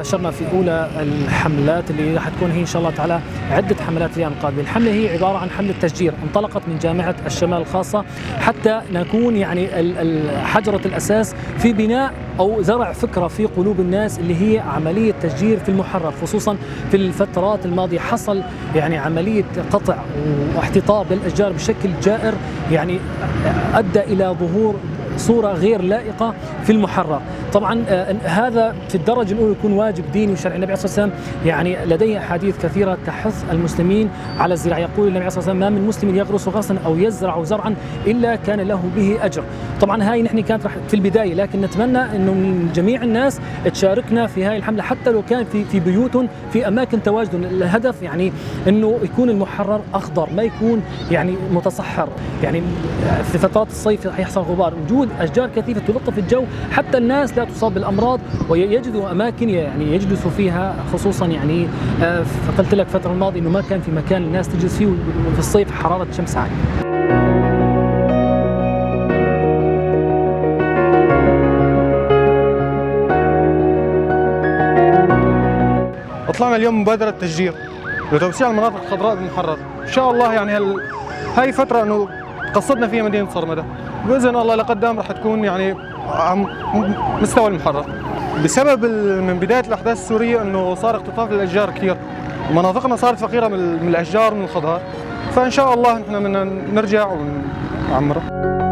أشرنا في أولى الحملات اللي راح تكون هي إن شاء الله تعالى عدة حملات في الأيام القادمة. الحملة هي عبارة عن حملة تشجير انطلقت من جامعة الشمال الخاصة حتى نكون يعني حجرة الأساس في بناء أو زرع فكرة في قلوب الناس اللي هي عملية تشجير في المحرر، خصوصا في الفترات الماضية حصل يعني عملية قطع واحتطاب للأشجار بشكل جائر، يعني أدى إلى ظهور صورة غير لائقة في المحرر. طبعا هذا في الدرجة الأولى يكون واجب ديني وشرعي. النبي عليه الصلاة والسلام يعني لديه أحاديث كثيرة تحث المسلمين على الزراعة. يقول النبي عليه الصلاة والسلام: ما من مسلم يغرس غرسا أو يزرع زرعا إلا كان له به أجر. طبعا هاي نحن كانت في البداية، لكن نتمنى أنه من جميع الناس تشاركنا في هاي الحملة حتى لو كان في بيوتهم في أماكن تواجدهم. الهدف يعني أنه يكون المحرر أخضر، ما يكون يعني متصحر. يعني في فترات الصيف رح يحصل غبار، وجود أشجار كثيفة تلطف الجو حتى الناس لا تصاب بالأمراض ويجدوا أماكن يعني يجلسوا فيها، خصوصا يعني فقلت لك الفترة الماضية إنه ما كان في مكان الناس تجلس فيه، وفي الصيف حرارة الشمس عالية. طلعنا اليوم مبادرة تشجير لتوسيع المناطق الخضراء بالمحرر. إن شاء الله يعني هاي فترة إنه قصدنا فيها مدينة صرمدة، بإذن الله لقدام راح تكون يعني مستوى المحرر. بسبب من بداية الأحداث السورية إنه صار اختطاف للأشجار كثير، مناطقنا صارت فقيرة من الأشجار من الخضار، فإن شاء الله نحن بدنا نرجع ونعمرها.